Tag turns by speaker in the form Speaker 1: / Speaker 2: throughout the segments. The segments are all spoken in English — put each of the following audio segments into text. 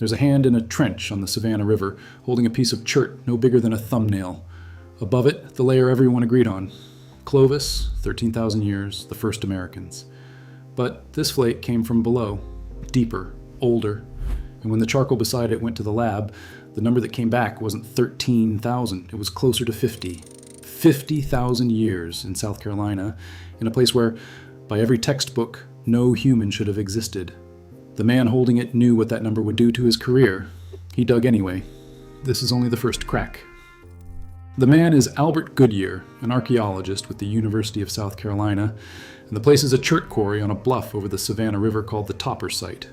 Speaker 1: There's a hand in a trench on the Savannah River, holding a piece of chert no bigger than a thumbnail. Above it, the layer everyone agreed on. Clovis, 13,000 years, the first Americans. But this flake came from below, deeper, older, and when the charcoal beside it went to the lab, the number that came back wasn't 13,000, it was closer to 50. 50,000 years in South Carolina, in a place where, by every textbook, no human should have existed. The man holding it knew what that number would do to his career. He dug anyway. This is only the first crack. The man is Albert Goodyear, an archaeologist with the University of South Carolina, and the place is a chert quarry on a bluff over the Savannah River called the Topper Site.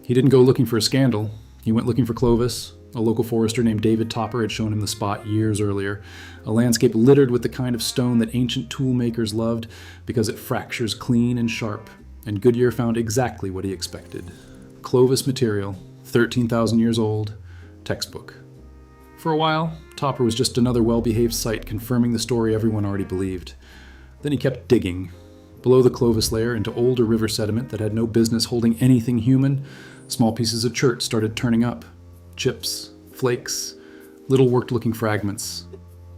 Speaker 1: He didn't go looking for a scandal. He went looking for Clovis. A local forester named David Topper had shown him the spot years earlier, a landscape littered with the kind of stone that ancient tool makers loved because it fractures clean and sharp, and Goodyear found exactly what he expected. Clovis material, 13,000 years old, textbook. For a while, Topper was just another well-behaved site confirming the story everyone already believed. Then he kept digging. Below the Clovis layer into older river sediment that had no business holding anything human, small pieces of chert started turning up. Chips, flakes, little worked-looking fragments.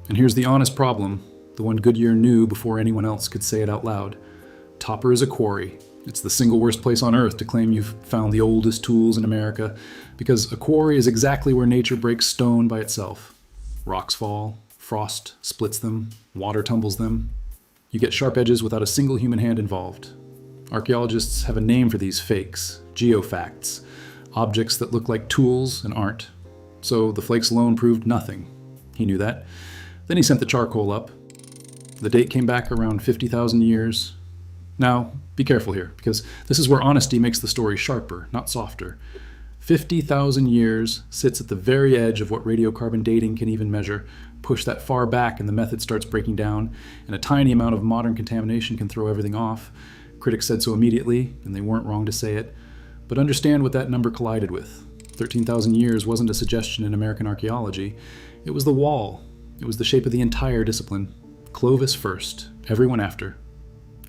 Speaker 1: And here's the honest problem, the one Goodyear knew before anyone else could say it out loud. Topper is a quarry. It's the single worst place on earth to claim you've found the oldest tools in America, because a quarry is exactly where nature breaks stone by itself. Rocks fall, frost splits them, water tumbles them. You get sharp edges without a single human hand involved. Archaeologists have a name for these fakes, geofacts. Objects that look like tools and aren't. So the flakes alone proved nothing. He knew that. Then he sent the charcoal up. The date came back around 50,000 years. Now, be careful here, because this is where honesty makes the story sharper, not softer. 50,000 years sits at the very edge of what radiocarbon dating can even measure. Push that far back and the method starts breaking down, and a tiny amount of modern contamination can throw everything off. Critics said so immediately, and they weren't wrong to say it. But understand what that number collided with. 13,000 years wasn't a suggestion in American archaeology. It was the wall. It was the shape of the entire discipline. Clovis first, everyone after.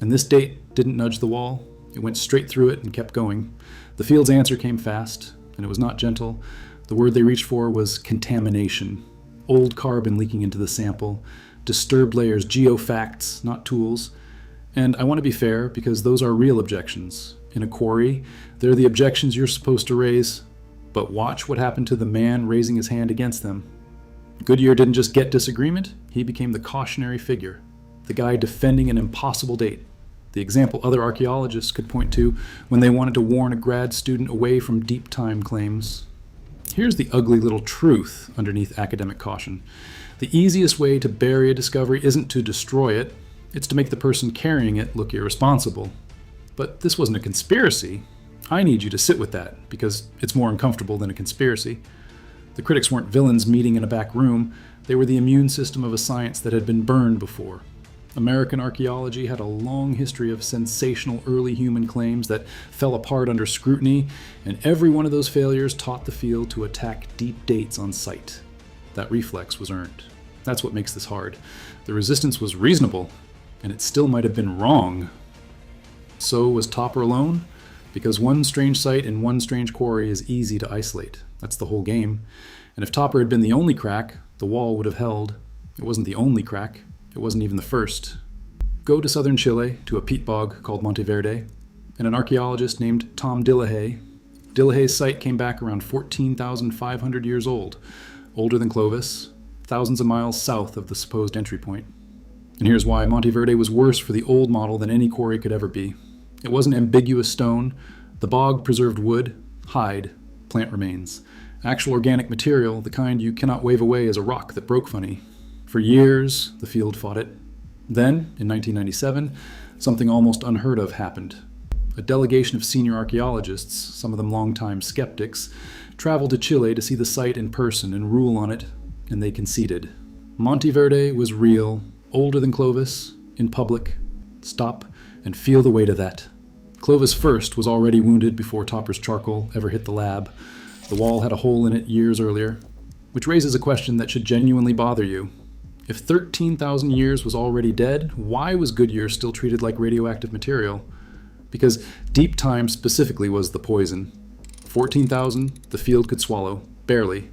Speaker 1: And this date didn't nudge the wall. It went straight through it and kept going. The field's answer came fast, and it was not gentle. The word they reached for was contamination. Old carbon leaking into the sample. Disturbed layers, geofacts, not tools. And I want to be fair, because those are real objections. In a quarry, they're the objections you're supposed to raise, but watch what happened to the man raising his hand against them. Goodyear didn't just get disagreement, he became the cautionary figure, the guy defending an impossible date, the example other archaeologists could point to when they wanted to warn a grad student away from deep time claims. Here's the ugly little truth underneath academic caution. The easiest way to bury a discovery isn't to destroy it, it's to make the person carrying it look irresponsible. But this wasn't a conspiracy. I need you to sit with that, because it's more uncomfortable than a conspiracy. The critics weren't villains meeting in a back room. They were the immune system of a science that had been burned before. American archaeology had a long history of sensational early human claims that fell apart under scrutiny, and every one of those failures taught the field to attack deep dates on sight. That reflex was earned. That's what makes this hard. The resistance was reasonable, and it still might have been wrong. So was Topper alone? Because one strange site in one strange quarry is easy to isolate. That's the whole game. And if Topper had been the only crack, the wall would have held. It wasn't the only crack. It wasn't even the first. Go to southern Chile, to a peat bog called Monteverde, and an archaeologist named Tom Dillehay. Dillahay's site came back around 14,500 years old, older than Clovis, thousands of miles south of the supposed entry point. And here's why Monteverde was worse for the old model than any quarry could ever be. It wasn't ambiguous stone. The bog preserved wood, hide, plant remains. Actual organic material, the kind you cannot wave away as a rock that broke funny. For years, the field fought it. Then, in 1997, something almost unheard of happened. A delegation of senior archaeologists, some of them longtime skeptics, traveled to Chile to see the site in person and rule on it, and they conceded. Monteverde was real, older than Clovis, in public. Stop and feel the weight of that. Clovis first was already wounded before Topper's charcoal ever hit the lab. The wall had a hole in it years earlier, which raises a question that should genuinely bother you. If 13,000 years was already dead, why was Goodyear still treated like radioactive material? Because deep time specifically was the poison. 14,000, the field could swallow, barely.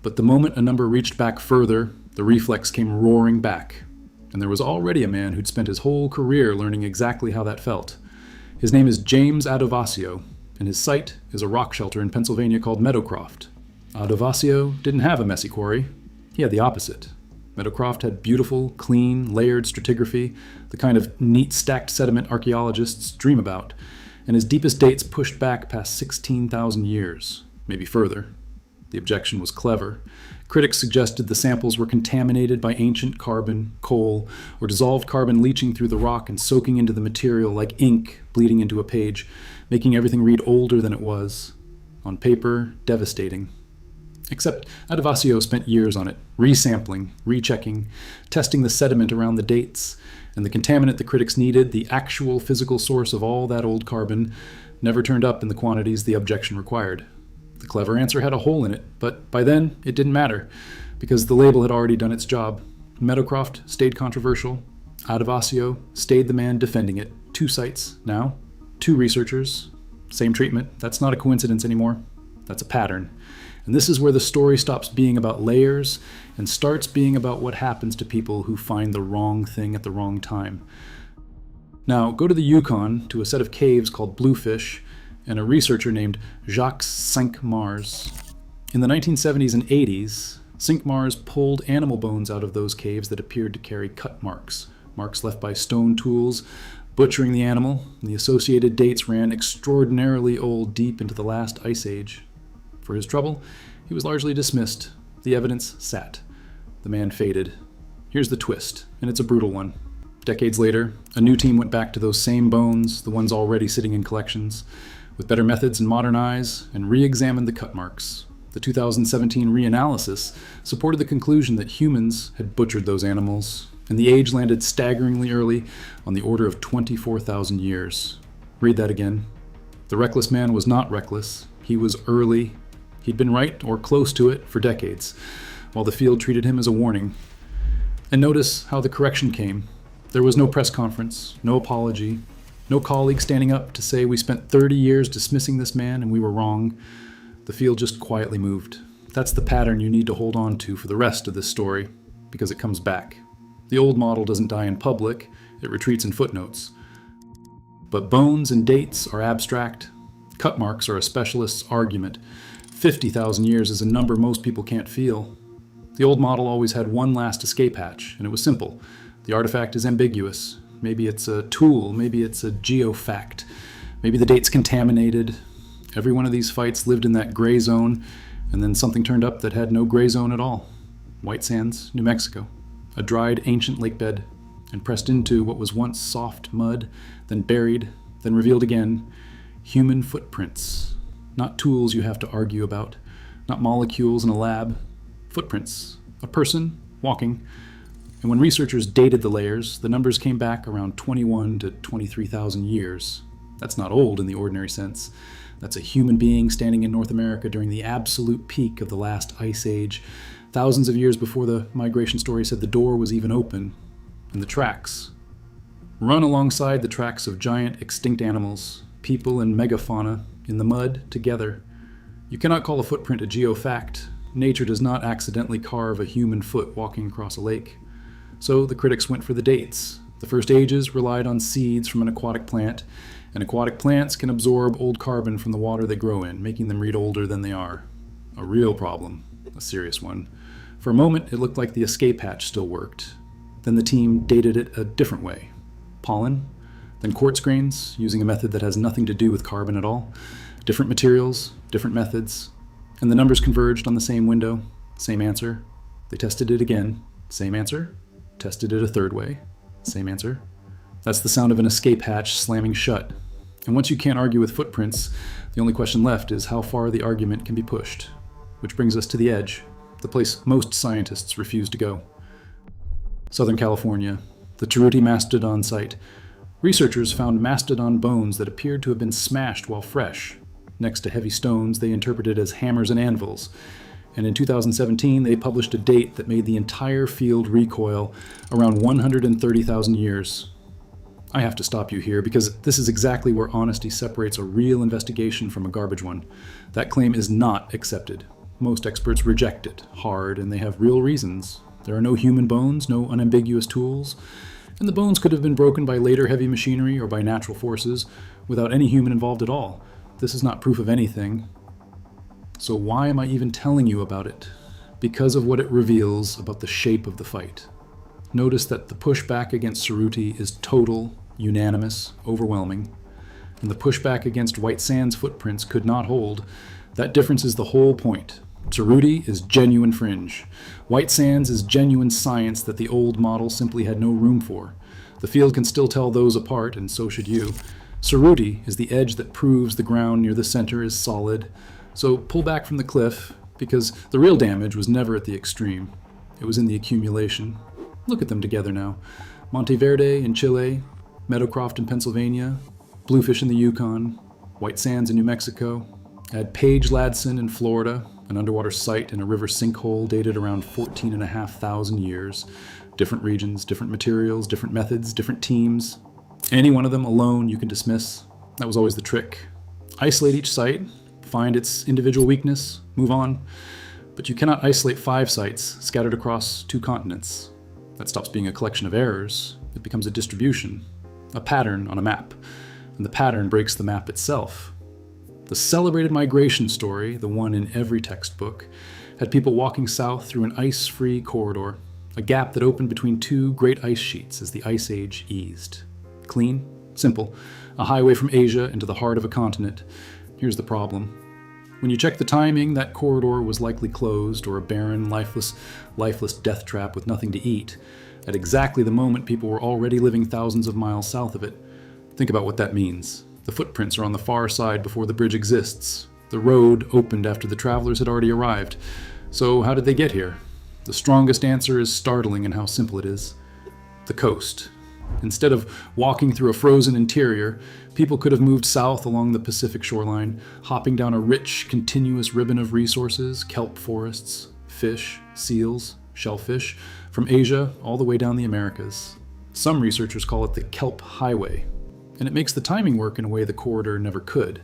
Speaker 1: But the moment a number reached back further, the reflex came roaring back. And there was already a man who'd spent his whole career learning exactly how that felt. His name is James Adovasio, and his site is a rock shelter in Pennsylvania called Meadowcroft. Adovasio didn't have a messy quarry. He had the opposite. Meadowcroft had beautiful, clean, layered stratigraphy, the kind of neat stacked sediment archaeologists dream about, and his deepest dates pushed back past 16,000 years, maybe further. The objection was clever. Critics suggested the samples were contaminated by ancient carbon, coal, or dissolved carbon leaching through the rock and soaking into the material like ink bleeding into a page, making everything read older than it was. On paper, devastating. Except Adovasio spent years on it, resampling, rechecking, testing the sediment around the dates, and the contaminant the critics needed, the actual physical source of all that old carbon, never turned up in the quantities the objection required. The clever answer had a hole in it, but by then it didn't matter, because the label had already done its job. Meadowcroft stayed controversial. Adovasio stayed the man defending it. 2 sites now, 2 researchers, same treatment. That's not a coincidence anymore. That's a pattern. And this is where the story stops being about layers and starts being about what happens to people who find the wrong thing at the wrong time. Now, go to the Yukon to a set of caves called Bluefish and a researcher named Jacques Cinq-Mars. In the 1970s and 80s, Cinq-Mars pulled animal bones out of those caves that appeared to carry cut marks, marks left by stone tools, butchering the animal. The associated dates ran extraordinarily old, deep into the last ice age. For his trouble, he was largely dismissed. The evidence sat. The man faded. Here's the twist, and it's a brutal one. Decades later, a new team went back to those same bones, the ones already sitting in collections, with better methods and modern eyes, and re-examined the cut marks. The 2017 reanalysis supported the conclusion that humans had butchered those animals, and the age landed staggeringly early, on the order of 24,000 years. Read that again. The reckless man was not reckless. He was early. He'd been right, or close to it, for decades, while the field treated him as a warning. And notice how the correction came. There was no press conference, no apology, no colleague standing up to say we spent 30 years dismissing this man and we were wrong. The field just quietly moved. That's the pattern you need to hold on to for the rest of this story, because it comes back. The old model doesn't die in public, it retreats in footnotes. But bones and dates are abstract. Cut marks are a specialist's argument. 50,000 years is a number most people can't feel. The old model always had one last escape hatch, and it was simple. The artifact is ambiguous. Maybe it's a tool, maybe it's a geofact, maybe the date's contaminated. Every one of these fights lived in that gray zone, and then something turned up that had no gray zone at all. White Sands, New Mexico. A dried ancient lake bed, and pressed into what was once soft mud, then buried, then revealed again. Human footprints. Not tools you have to argue about, not molecules in a lab. Footprints. A person walking. And when researchers dated the layers, the numbers came back around 21 to 23,000 years. That's not old in the ordinary sense. That's a human being standing in North America during the absolute peak of the last ice age, thousands of years before the migration story said the door was even open. And the tracks. Run alongside the tracks of giant extinct animals, people and megafauna, in the mud, together. You cannot call a footprint a geofact. Nature does not accidentally carve a human foot walking across a lake. So the critics went for the dates. The first ages relied on seeds from an aquatic plant, and aquatic plants can absorb old carbon from the water they grow in, making them read older than they are. A real problem, a serious one. For a moment, it looked like the escape hatch still worked. Then the team dated it a different way. Pollen, then quartz grains, using a method that has nothing to do with carbon at all. Different materials, different methods, and the numbers converged on the same window, same answer. They tested it again, same answer. Tested it a third way, same answer. That's the sound of an escape hatch slamming shut. And once you can't argue with footprints, the only question left is how far the argument can be pushed. Which brings us to the edge, the place most scientists refuse to go. Southern California, the Taruti mastodon site. Researchers found mastodon bones that appeared to have been smashed while fresh. Next to heavy stones they interpreted as hammers and anvils. And in 2017 they published a date that made the entire field recoil around 130,000 years. I have to stop you here because this is exactly where honesty separates a real investigation from a garbage one. That claim is not accepted. Most experts reject it hard, and they have real reasons. There are no human bones, no unambiguous tools, and the bones could have been broken by later heavy machinery or by natural forces without any human involved at all. This is not proof of anything. So why am I even telling you about it? Because of what it reveals about the shape of the fight. Notice that the pushback against Cerruti is total, unanimous, overwhelming, and the pushback against White Sands footprints could not hold. That difference is the whole point. Cerruti is genuine fringe. White Sands is genuine science that the old model simply had no room for. The field can still tell those apart, and so should you. Cerruti is the edge that proves the ground near the center is solid. So pull back from the cliff, because the real damage was never at the extreme. It was in the accumulation. Look at them together now. Monteverde in Chile, Meadowcroft in Pennsylvania, Bluefish in the Yukon, White Sands in New Mexico. Add Page Ladson in Florida, an underwater site in a river sinkhole dated around 14,500 years. Different regions, different materials, different methods, different teams. Any one of them alone you can dismiss. That was always the trick. Isolate each site, find its individual weakness, move on. But you cannot isolate 5 sites scattered across 2 continents. That stops being a collection of errors. It becomes a distribution, a pattern on a map. And the pattern breaks the map itself. The celebrated migration story, the one in every textbook, had people walking south through an ice-free corridor, a gap that opened between 2 great ice sheets as the Ice Age eased. Clean, simple, a highway from Asia into the heart of a continent. Here's the problem. When you check the timing, that corridor was likely closed, or a barren, lifeless death trap with nothing to eat, at exactly the moment people were already living thousands of miles south of it. Think about what that means. The footprints are on the far side before the bridge exists. The road opened after the travelers had already arrived. So how did they get here? The strongest answer is startling in how simple it is. The coast. Instead of walking through a frozen interior, people could have moved south along the Pacific shoreline, hopping down a rich, continuous ribbon of resources, kelp forests, fish, seals, shellfish, from Asia all the way down the Americas. Some researchers call it the Kelp Highway, and it makes the timing work in a way the corridor never could.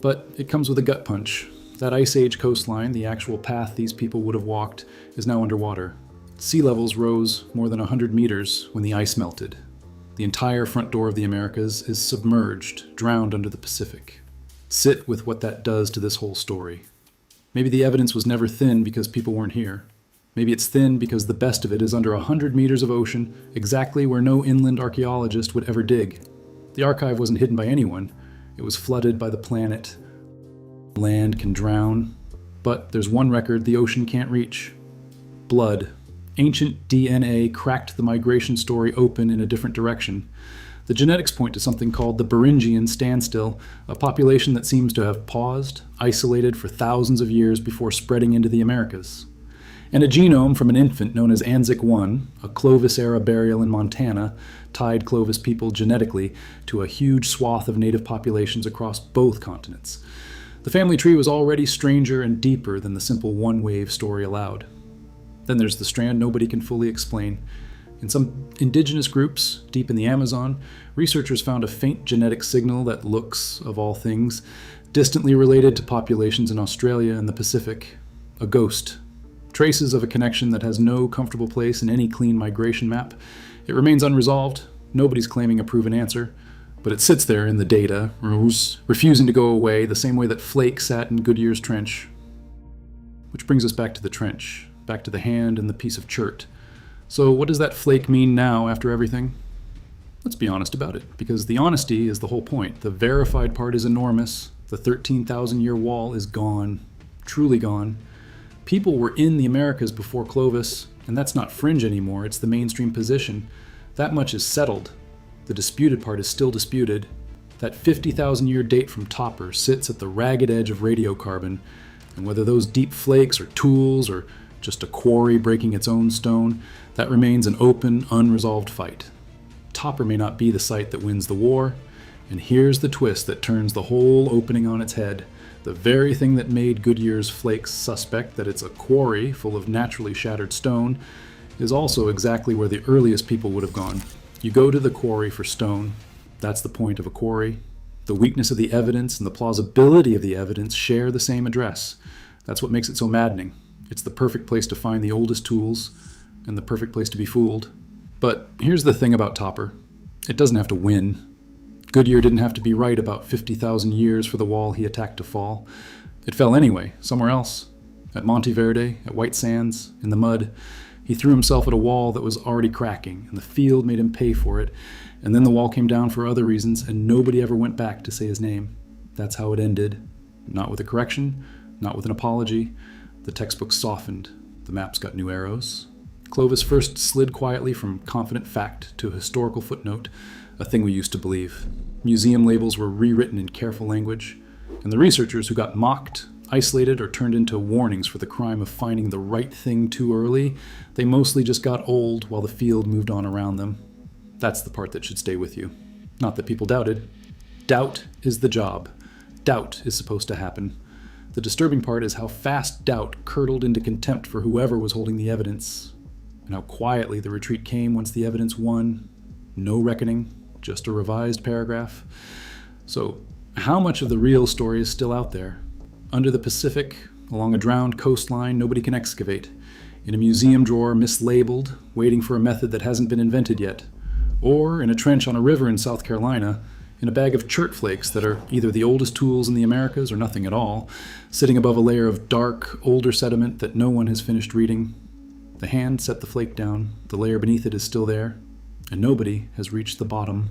Speaker 1: But it comes with a gut punch. That Ice Age coastline, the actual path these people would have walked, is now underwater. Sea levels rose more than 100 meters when the ice melted. The entire front door of the Americas is submerged, drowned under the Pacific. Sit with what that does to this whole story. Maybe the evidence was never thin because people weren't here. Maybe it's thin because the best of it is under 100 meters of ocean, exactly where no inland archaeologist would ever dig. The archive wasn't hidden by anyone. It was flooded by the planet. Land can drown. But there's one record the ocean can't reach. Blood. Ancient DNA cracked the migration story open in a different direction. The genetics point to something called the Beringian standstill, a population that seems to have paused, isolated for thousands of years before spreading into the Americas. And a genome from an infant known as Anzac 1, a Clovis-era burial in Montana, tied Clovis people genetically to a huge swath of native populations across both continents. The family tree was already stranger and deeper than the simple one-wave story allowed. Then there's the strand nobody can fully explain. In some indigenous groups, deep in the Amazon, researchers found a faint genetic signal that looks, of all things, distantly related to populations in Australia and the Pacific. A ghost. Traces of a connection that has no comfortable place in any clean migration map. It remains unresolved. Nobody's claiming a proven answer. But it sits there in the data, refusing to go away the same way that Flake sat in Goodyear's trench. Which brings us back to the trench. Back to the hand and the piece of chert. So what does that flake mean now after everything? Let's be honest about it, because the honesty is the whole point. The verified part is enormous. The 13,000-year wall is gone. Truly gone. People were in the Americas before Clovis, and that's not fringe anymore, it's the mainstream position. That much is settled. The disputed part is still disputed. That 50,000-year date from Topper sits at the ragged edge of radiocarbon, and whether those deep flakes are tools or just a quarry breaking its own stone, that remains an open, unresolved fight. Topper may not be the site that wins the war, and here's the twist that turns the whole opening on its head. The very thing that made Goodyear's flakes suspect that it's a quarry full of naturally shattered stone is also exactly where the earliest people would have gone. You go to the quarry for stone. That's the point of a quarry. The weakness of the evidence and the plausibility of the evidence share the same address. That's what makes it so maddening. It's the perfect place to find the oldest tools and the perfect place to be fooled. But here's the thing about Topper. It doesn't have to win. Goodyear didn't have to be right about 50,000 years for the wall he attacked to fall. It fell anyway, somewhere else. At Monte Verde, at White Sands, in the mud. He threw himself at a wall that was already cracking, and the field made him pay for it. And then the wall came down for other reasons, and nobody ever went back to say his name. That's how it ended. Not with a correction, not with an apology. The textbook softened. The maps got new arrows. Clovis first slid quietly from confident fact to a historical footnote, a thing we used to believe. Museum labels were rewritten in careful language, and the researchers who got mocked, isolated, or turned into warnings for the crime of finding the right thing too early, they mostly just got old while the field moved on around them. That's the part that should stay with you. Not that people doubted. Doubt is the job. Doubt is supposed to happen. The disturbing part is how fast doubt curdled into contempt for whoever was holding the evidence, and how quietly the retreat came once the evidence won. No reckoning, just a revised paragraph. So, how much of the real story is still out there? Under the Pacific, along a drowned coastline nobody can excavate, in a museum drawer mislabeled, waiting for a method that hasn't been invented yet, or in a trench on a river in South Carolina, in a bag of chert flakes that are either the oldest tools in the Americas or nothing at all, sitting above a layer of dark, older sediment that no one has finished reading. The hand set the flake down, the layer beneath it is still there, and nobody has reached the bottom.